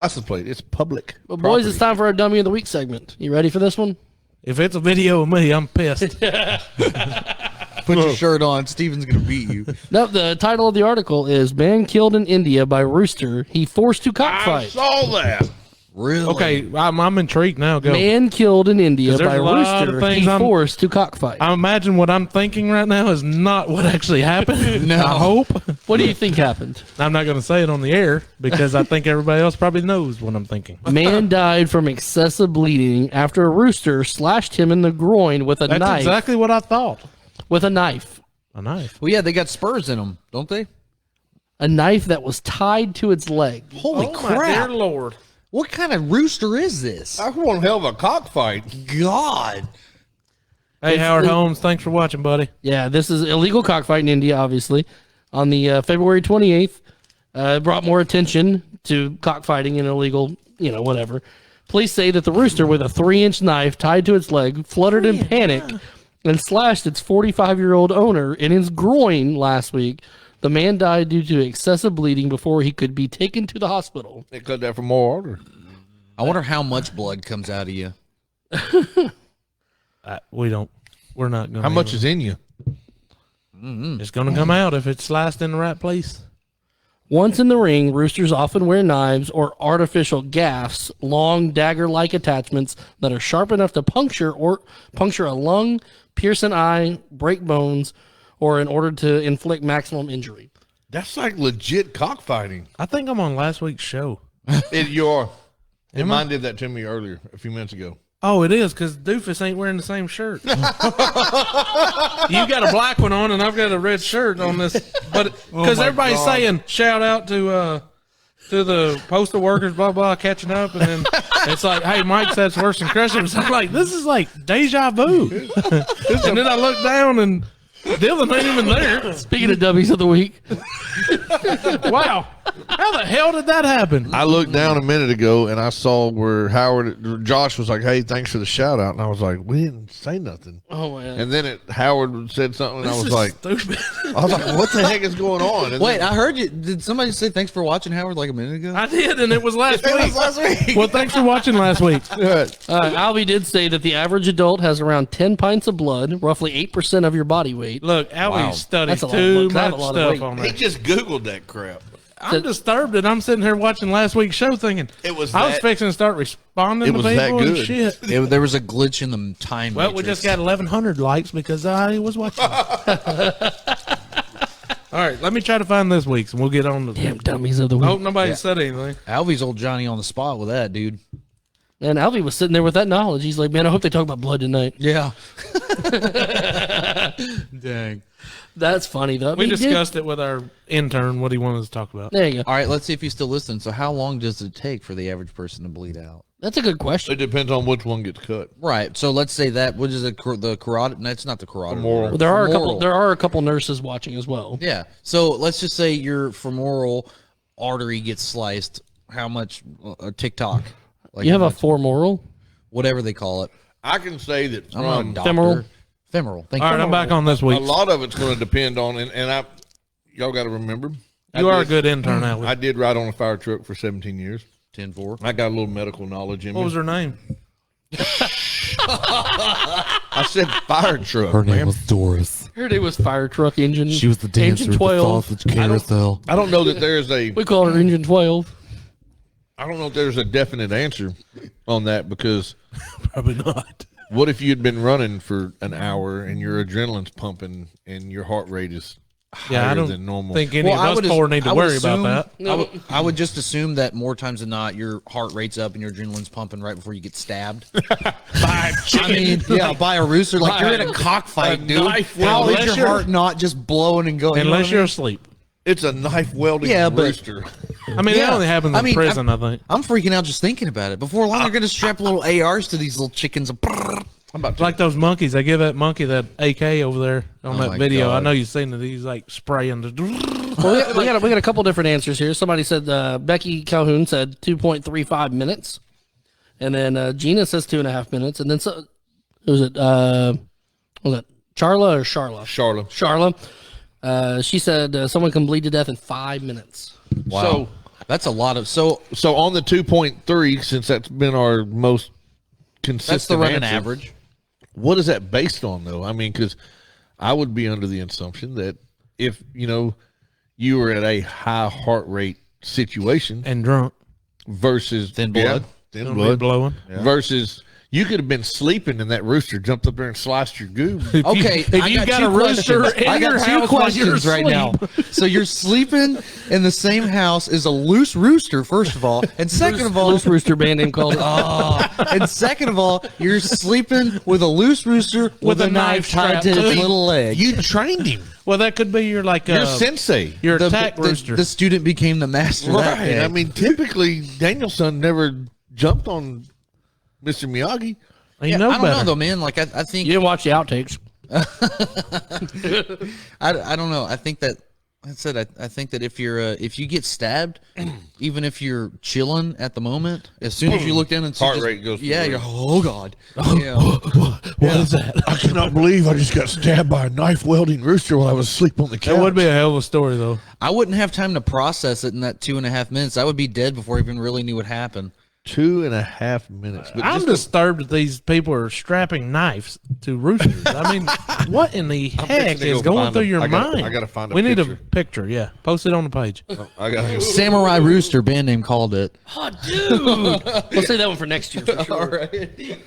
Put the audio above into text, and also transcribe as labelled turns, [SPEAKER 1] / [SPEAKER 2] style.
[SPEAKER 1] License plate. It's public.
[SPEAKER 2] Well, boys, it's time for our Dummy of the Week segment. You ready for this one?
[SPEAKER 3] If it's a video of me, I'm pissed.
[SPEAKER 4] Put your shirt on. Steven's going to beat you.
[SPEAKER 2] No, the title of the article is Man Killed in India by Rooster. He forced to
[SPEAKER 1] I
[SPEAKER 2] cockfight.
[SPEAKER 1] saw that.
[SPEAKER 4] Really?
[SPEAKER 3] Okay, I'm intrigued now. Go.
[SPEAKER 2] Man killed in India
[SPEAKER 3] 'Cause there's
[SPEAKER 2] by
[SPEAKER 3] a lot of
[SPEAKER 2] Rooster.
[SPEAKER 3] things
[SPEAKER 2] He
[SPEAKER 3] I'm-
[SPEAKER 2] forced to cockfight.
[SPEAKER 3] I imagine what I'm thinking right now is not what actually happened.
[SPEAKER 4] No.
[SPEAKER 3] I hope.
[SPEAKER 2] What do you think happened?
[SPEAKER 3] I'm not going to say it on the air because I think everybody else probably knows what I'm thinking.
[SPEAKER 2] Man died from excessive bleeding after a rooster slashed him in the groin with a
[SPEAKER 3] That's
[SPEAKER 2] knife.
[SPEAKER 3] exactly what I thought.
[SPEAKER 2] With a knife.
[SPEAKER 3] A knife.
[SPEAKER 4] Well, yeah, they got spurs in them, don't they?
[SPEAKER 2] A knife that was tied to its leg.
[SPEAKER 4] Holy
[SPEAKER 3] Oh, my
[SPEAKER 4] crap.
[SPEAKER 3] dear Lord.
[SPEAKER 4] What kind of rooster is this?
[SPEAKER 1] That's one hell of a cockfight.
[SPEAKER 4] God.
[SPEAKER 3] Hey, Howard Holmes, thanks for watching, buddy.
[SPEAKER 2] Yeah, this is illegal cockfight in India, obviously. On the February 28th, it brought more attention to cockfighting and illegal, whatever. Police say that the rooster with a 3-inch knife tied to its leg fluttered in panic and slashed its 45-year-old owner in his groin last week. The man died due to excessive bleeding before he could be taken to the hospital.
[SPEAKER 1] They cut that for more order.
[SPEAKER 4] I wonder how much blood comes out of you.
[SPEAKER 3] We're not going to.
[SPEAKER 1] How much is in you?
[SPEAKER 3] It's going to come out if it's sliced in the right place.
[SPEAKER 2] Once in the ring, roosters often wear knives or artificial gaffs, long dagger-like attachments that are sharp enough to puncture a lung, pierce an eye, break bones, or in order to inflict maximum injury.
[SPEAKER 1] That's like legit cockfighting.
[SPEAKER 3] I think I'm on last week's show.
[SPEAKER 1] You are. And mine did that to me earlier, a few minutes ago.
[SPEAKER 3] Oh, it is because Doofus ain't wearing the same shirt. You got a black one on, and I've got a red shirt on this. But because everybody's saying shout out to the postal workers, blah blah, catching up, and then it's like, hey, Mike said it's worse than Christmas. I'm like, this is like deja vu. And then I look down and Dylan ain't even there.
[SPEAKER 2] Speaking of W's of the week,
[SPEAKER 3] Wow, how the hell did that happen?
[SPEAKER 1] I looked down a minute ago and I saw where Josh was like, hey, thanks for the shout out. And I was like, we didn't say nothing.
[SPEAKER 2] oh man,
[SPEAKER 1] And then Howard said something and I
[SPEAKER 3] This
[SPEAKER 1] was
[SPEAKER 3] is
[SPEAKER 1] like,
[SPEAKER 3] stupid.
[SPEAKER 1] what the heck is going on? And
[SPEAKER 4] Wait,
[SPEAKER 1] then,
[SPEAKER 4] I heard you. Did somebody say thanks for watching, Howard, like a minute ago?
[SPEAKER 3] I did, and it was last
[SPEAKER 4] It
[SPEAKER 3] week.
[SPEAKER 4] was last week.
[SPEAKER 3] Well, thanks for watching last week.
[SPEAKER 2] Albie did say that the average adult has around 10 pints of blood, roughly 8% of your body weight.
[SPEAKER 3] Look, Albie studies
[SPEAKER 2] That's a lot of
[SPEAKER 3] too
[SPEAKER 2] blood. That's
[SPEAKER 3] much
[SPEAKER 2] a lot of
[SPEAKER 3] stuff
[SPEAKER 2] weight.
[SPEAKER 3] on
[SPEAKER 1] he
[SPEAKER 3] that.
[SPEAKER 1] just Googled that crap.
[SPEAKER 3] I'm disturbed that I'm sitting here watching last week's show thinking
[SPEAKER 1] I was
[SPEAKER 3] fixing to start responding
[SPEAKER 1] It
[SPEAKER 3] to
[SPEAKER 1] was
[SPEAKER 3] people
[SPEAKER 1] that
[SPEAKER 3] and
[SPEAKER 1] good.
[SPEAKER 3] shit.
[SPEAKER 4] There was a glitch in the time.
[SPEAKER 3] Well, we just got 1,100 likes because I was watching. All right, let me try to find this week's, and we'll get on to.
[SPEAKER 2] Damn dummies of the
[SPEAKER 3] I
[SPEAKER 2] week.
[SPEAKER 3] hope nobody said anything.
[SPEAKER 4] Alvy's old Johnny on the spot with that, dude.
[SPEAKER 2] And Albie was sitting there with that knowledge. He's like, man, I hope they talk about blood tonight.
[SPEAKER 4] Yeah. Dang.
[SPEAKER 2] That's funny, though. I
[SPEAKER 3] We
[SPEAKER 2] mean,
[SPEAKER 3] discussed it with our intern, what he wanted us to talk about.
[SPEAKER 2] There you go.
[SPEAKER 4] All right, let's see if he's still listening. So, how long does it take for the average person to bleed out?
[SPEAKER 2] That's a good question.
[SPEAKER 1] It depends on which one gets cut.
[SPEAKER 4] Right. So let's say that. What is the carotid? That's not the carotid.
[SPEAKER 1] Femoral.
[SPEAKER 2] Well, there are
[SPEAKER 4] Femoral.
[SPEAKER 2] a couple nurses watching as well.
[SPEAKER 4] Yeah. So let's just say your femoral artery gets sliced. How much? TikTok. Like
[SPEAKER 2] You have
[SPEAKER 4] how
[SPEAKER 2] a
[SPEAKER 4] much-
[SPEAKER 2] femoral?
[SPEAKER 4] whatever they call it.
[SPEAKER 1] I can say that
[SPEAKER 4] I'm not a
[SPEAKER 1] from
[SPEAKER 4] doctor.
[SPEAKER 2] Femoral?
[SPEAKER 4] Femoral. Thank
[SPEAKER 3] All
[SPEAKER 4] you.
[SPEAKER 3] right, I'm back on this
[SPEAKER 1] a
[SPEAKER 3] week.
[SPEAKER 1] lot of it's going to depend on, and y'all got to remember,
[SPEAKER 3] You are a good intern, Albie.
[SPEAKER 1] I did ride on a fire truck for 17 years.
[SPEAKER 4] 10-4.
[SPEAKER 1] I got a little medical knowledge in
[SPEAKER 3] What
[SPEAKER 1] me.
[SPEAKER 3] was her name?
[SPEAKER 1] I said fire truck.
[SPEAKER 5] Her name
[SPEAKER 1] man.
[SPEAKER 5] was Doris.
[SPEAKER 2] Her name was Fire Truck Engine.
[SPEAKER 5] She was the dancer
[SPEAKER 2] Engine
[SPEAKER 5] at the
[SPEAKER 2] 12.
[SPEAKER 5] sausage carousel.
[SPEAKER 1] I don't know that there's a.
[SPEAKER 2] We call her Engine 12.
[SPEAKER 1] I don't know if there's a definite answer on that because
[SPEAKER 3] Probably not.
[SPEAKER 1] what if you'd been running for an hour and your adrenaline's pumping and your heart rate is
[SPEAKER 3] Yeah, I
[SPEAKER 1] higher
[SPEAKER 3] don't
[SPEAKER 1] than normal?
[SPEAKER 3] think any
[SPEAKER 4] Well, I
[SPEAKER 3] of
[SPEAKER 4] would
[SPEAKER 3] us four need
[SPEAKER 4] I
[SPEAKER 3] to
[SPEAKER 4] would
[SPEAKER 3] worry
[SPEAKER 4] assume-
[SPEAKER 3] about that.
[SPEAKER 4] I would just assume that more times than not, your heart rate's up and your adrenaline's pumping right before you get stabbed. I mean, yeah, by a rooster. Like you're in a cockfight, dude.
[SPEAKER 1] knife
[SPEAKER 4] How
[SPEAKER 1] weld.
[SPEAKER 4] is your heart not just blowing and going?
[SPEAKER 3] Unless you're asleep.
[SPEAKER 1] It's a knife welding
[SPEAKER 4] Yeah, but-
[SPEAKER 1] rooster.
[SPEAKER 3] I mean, that only happens in prison, I think.
[SPEAKER 4] I'm freaking out just thinking about it. Before long, they're going to strap little ARs to these little chickens.
[SPEAKER 3] Like those monkeys. They give that monkey that AK over there on
[SPEAKER 4] Oh
[SPEAKER 3] that
[SPEAKER 4] my
[SPEAKER 3] video. I
[SPEAKER 4] God.
[SPEAKER 3] know you've seen it. He's like spraying the.
[SPEAKER 2] Well, we got a couple different answers here. Somebody said Becky Calhoun said 2.35 minutes, and then Gina says 2.5 minutes, and then who's it? Was it Charla or Charla?
[SPEAKER 1] Charlotte.
[SPEAKER 2] Charla. She said someone can bleed to death in 5 minutes.
[SPEAKER 4] Wow.
[SPEAKER 1] So
[SPEAKER 4] That's a lot of so.
[SPEAKER 1] So on the 2.3, since that's been our most consistent,
[SPEAKER 4] That's the running
[SPEAKER 1] answer,
[SPEAKER 4] average.
[SPEAKER 1] What is that based on, though? I mean, because I would be under the assumption that if you were at a high heart rate situation
[SPEAKER 3] And drunk.
[SPEAKER 1] versus
[SPEAKER 4] Thin blood.
[SPEAKER 1] thin
[SPEAKER 3] Don't be
[SPEAKER 1] blood
[SPEAKER 3] blowing.
[SPEAKER 1] versus you could have been sleeping and that rooster jumped up there and sliced your goob.
[SPEAKER 4] Okay,
[SPEAKER 3] If you got a
[SPEAKER 4] two
[SPEAKER 3] rooster
[SPEAKER 4] questions.
[SPEAKER 3] in
[SPEAKER 4] I
[SPEAKER 3] your
[SPEAKER 4] got two
[SPEAKER 3] house while you're
[SPEAKER 4] questions right now. So you're sleeping in the same house as a loose rooster, first of all, and second of all,
[SPEAKER 2] Loose Rooster band name called it.
[SPEAKER 4] and second of all, you're sleeping with a loose rooster with a knife tied to
[SPEAKER 3] strapped to
[SPEAKER 4] its
[SPEAKER 3] it.
[SPEAKER 4] little leg.
[SPEAKER 1] You trained him.
[SPEAKER 3] Well, that could be your like
[SPEAKER 1] You're sensei.
[SPEAKER 3] your
[SPEAKER 4] the,
[SPEAKER 3] attack
[SPEAKER 4] the-
[SPEAKER 3] rooster.
[SPEAKER 4] the student became the master that
[SPEAKER 1] Right.
[SPEAKER 4] day.
[SPEAKER 1] I mean, typically Danielson never jumped on Mr. Miyagi.
[SPEAKER 3] you
[SPEAKER 4] I
[SPEAKER 3] know
[SPEAKER 4] don't
[SPEAKER 3] better.
[SPEAKER 4] know though, man. Like I think
[SPEAKER 2] You didn't watch the outtakes.
[SPEAKER 4] I don't know. I think that I said I think that if you get stabbed, even if you're chilling at the moment, as soon as you look down and see
[SPEAKER 1] Heart
[SPEAKER 4] just-
[SPEAKER 1] rate goes through
[SPEAKER 4] yeah,
[SPEAKER 1] the
[SPEAKER 4] you're
[SPEAKER 1] roof.
[SPEAKER 4] oh god, yeah.
[SPEAKER 3] What is that?
[SPEAKER 1] I cannot believe I just got stabbed by a knife welding rooster while I was asleep on the couch.
[SPEAKER 3] That would be a hell of a story, though.
[SPEAKER 4] I wouldn't have time to process it in that 2.5 minutes. I would be dead before I even really knew what happened.
[SPEAKER 1] 2.5 minutes. But
[SPEAKER 3] I'm
[SPEAKER 1] just
[SPEAKER 3] disturbed that these people are strapping knives to roosters. I mean, what in the
[SPEAKER 1] fixing
[SPEAKER 3] heck
[SPEAKER 1] to
[SPEAKER 3] is
[SPEAKER 1] go
[SPEAKER 3] going
[SPEAKER 1] find
[SPEAKER 3] through
[SPEAKER 1] a-
[SPEAKER 3] your
[SPEAKER 1] I gotta-
[SPEAKER 3] mind?
[SPEAKER 1] I gotta find a
[SPEAKER 3] We need a
[SPEAKER 1] picture.
[SPEAKER 3] picture. Yeah, post it on the page.
[SPEAKER 1] I got
[SPEAKER 4] Samurai Rooster band name called it.
[SPEAKER 2] Oh, dude. We'll say that one for next year for sure.
[SPEAKER 4] All right.